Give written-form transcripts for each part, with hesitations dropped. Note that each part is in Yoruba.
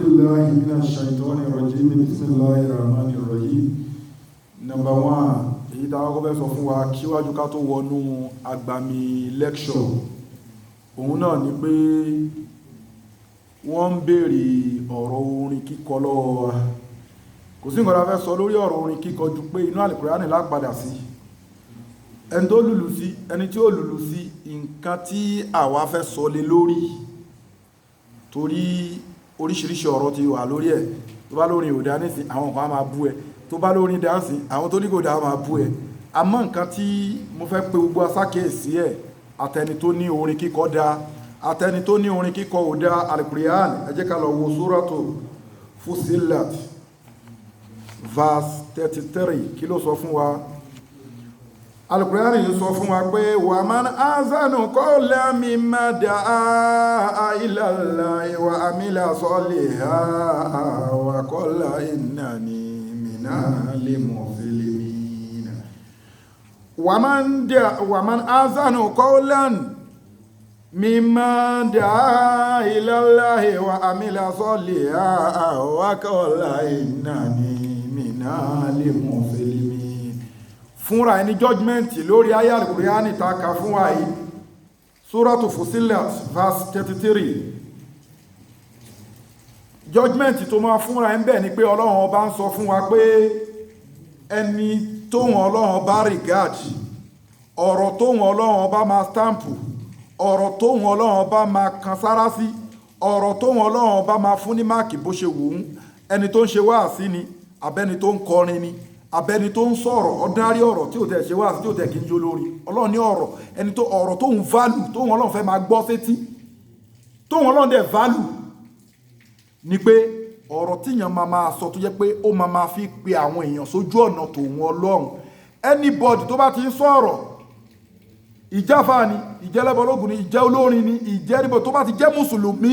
بالله من الشيطان الرجيم بسم الله الرحمن الرحيم. Number 1, èyí tá a kọ́kọ́ fẹ́ sọ fún wa kíwájú ká tó wọnú agbami lecture òun náà ni pé wọ́n ń béèrè ọ̀rọ̀ orin kíkọ lọ́wọ́ wa. Kò sí nǹkan tá a fẹ́ sọ lórí ọ̀rọ̀ orin kíkọ ju pé inú Al-Qur'ani la padà sí, ẹni tó lùlù sí, ẹni tí ó lùlù sí, nǹkan tí àwa fẹ́ sọ lé lórí, torí oríṣiríṣi ọ̀rọ̀ ti wà lórí ẹ̀. Tó bá lórin ò dá nísìn àwọn kan á máa bú ẹ, tó bá lórin dá sí àwọn tó ní kò dá máa bú ẹ. Àmọ́ nǹkan tí mo fẹ́ pe gbogbo asákèésí ẹ̀, àtẹni tó ní orin kíkọ dá, àtẹni tó ní orin kíkọ ò dá, Al-Qur'an, ẹ jẹ́ ká lọ wo Suratu Fussilat verse 33 kí ló sọ fún wa. Al-Qur'an yìí sọ fún wa pé wa man ahsanu qawlan mimman da'a ila Allahi wa amila salihan wa qala innani minal muslimin. Wa man ahsanu qawlan mimman da'a ila Allahi wa amila salihan wa qala innani minal muslimin. Fúnra ẹni judgment lórí ayé Al-Qur'ani ta ka fún wa yìí, Suratu Fussilat verse 33. Judgment tó máa fúnra ẹ̀ ń bẹ̀ ni pé Ọlọ́run ọba ń sọ fún wa pé ẹni tóhun Ọlọ́run ọba regard, ọ̀rọ̀ tóhun Ọlọ́run ọba máa stampu, ọ̀rọ̀ tóhun Ọlọ́run ọba máa kan sára sí, ọ̀rọ̀ tóhun Ọlọ́run ọba máa fún ní máàkì bó ṣe wù ú, ẹni tó ń ṣe wáàsí ni, abẹ́ni tó ń kọrin ni, abẹni tó ń sọ̀rọ̀ ọ̀dárí ọ̀rọ̀ tí ò tẹ̀ ṣe wá sí tí ò tẹ̀ kí n jó lórí. Ọlọ́run ní ọ̀rọ̀ ẹni tó ọ̀rọ̀ tóun value, tóun Ọlọ́run fẹ́ máa gbọ́ sétí, tóun Ọlọ́run dẹ̀ value ni pé ọ̀rọ̀ tíyàn máa sọ tó jẹ́ pé ó máa fi pe àwọn èèyàn sójú ọ̀nà tòun Ọlọ́run. Anybody tó bá ti ń sọ̀rọ̀, ìjáfà ni, ìjẹ́lẹ́bọlógún ni, ìjẹ́ olórin ni, ìjẹ́ níbo tó bá ti jẹ́ mùsùlùmí,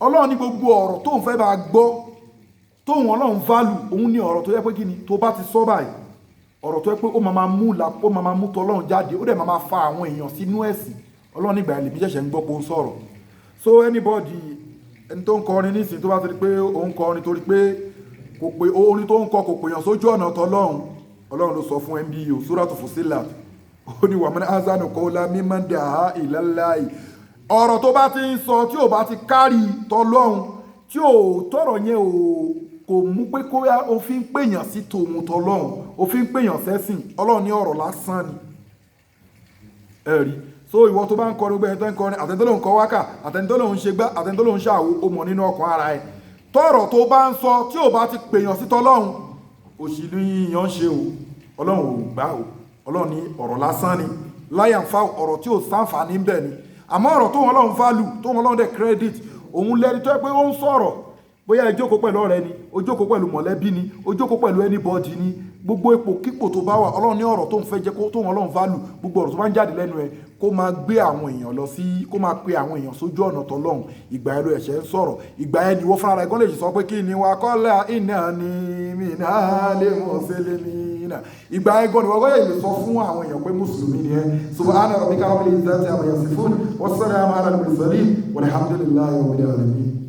Ọlọ́run ní gbogbo ọ̀rọ̀ tóun fẹ́ máa gbọ́, tóhun Ọlọ́run válù, òun ní ọ̀rọ̀ tó yẹ pé kí ni tó bá ti sọ báyìí, ọ̀rọ̀ tó yẹ pé ó máa mú lápò, ó máa mú tọ́lọ́run jáde, ó dẹ̀ máa fa àwọn èèyàn sínú ẹ̀sìn. Ọlọ́run nígbà ilẹ̀ bí ṣẹ̀ṣẹ̀ ń gbọ́ pé ó ń sọ̀rọ̀. So anybody, ẹni tó ń kọrin nísìn tó bá ti rí pé ó ń kọrin torí pé kò pé orin tó ń kọ kò pèèyàn sójú ọ̀nà tọ́lọ́run, Ọlọ́run ló sọ fún MBO Suratu Fussilat, ó ní wa man ahsanu qawlan mimman da'a ila Allahi. Ọ̀rọ̀ tó bá ti ń sọ tí ò bá ti kárì tọ́lọ́run, tí ò tọ̀rọ̀ yẹn kò mú pé kó yá ó fi ń pèèyàn sí tòun tọlọ́run, ó fi ń pèèyàn sẹ́sìn, Ọlọ́run ní ọ̀rọ̀ lásán ni. Ẹ̀rí. So ìwọ tó bá ń kọrin, gbẹ̀yìn tó ń kọrin, àtẹni tó lòun kọ wákà, àtẹni tó lòun ṣe gbá, àtẹni tó lòun ṣàwo, ó mọ̀ nínú ọkàn ara ẹ̀. Tọ̀rọ̀ tó bá ń sọ tí ò bá ti pèèyàn sí tọlọ́run, òṣìlú yíyan ṣe o, Ọlọ́run ò gbà o. Ọlọ́run ní ọ̀rọ̀ lásán ni, láyà ń fa ọ̀rọ̀ tí ò sáǹfààní ń bẹ ni. Àmọ́ ọ̀rọ̀ tó wọn Ọlọ́run value, tó wọn Ọlọ́run dẹ̀ credit, òun lẹ́ni tó yẹ pé ó ń sọ̀rọ̀, bóyá ẹ jókòó pẹ̀lú ọ̀rẹ́ ni, ó jókòó pẹ̀lú mọ̀lẹ́bí ni, ó jókòó pẹ̀lú anybody ni, gbogbo ipò kípò tó bá wà, Ọlọ́run ní ọ̀rọ̀ tó ń fẹ́ jẹ́ kó tó wọn Ọlọ́run value, gbogbo ọ̀rọ̀ tó bá ń jáde lẹ́nu ẹ̀ kó máa gbé àwọn èèyàn lọ sí, kó máa pe àwọn èèyàn sójú ọ̀nà tọlọ́run. Ìgbà ẹ ló ẹ̀ṣẹ̀ ń sọ̀rọ̀, ìgbà ẹ ni wọ́n fúnra rẹ̀ gan lè sọ pé kí ni wa qala innani minal muslimin. Ìgbà ẹ gan ni wọ́n gbọ́dọ̀ lè sọ fún àwọn èèyàn pé mùsùlùmí ni ẹ. Subhana rabbika rabbil izzati amma yasifun, wassalamun ala al-mursalin, walhamdulillahi rabbil alamin.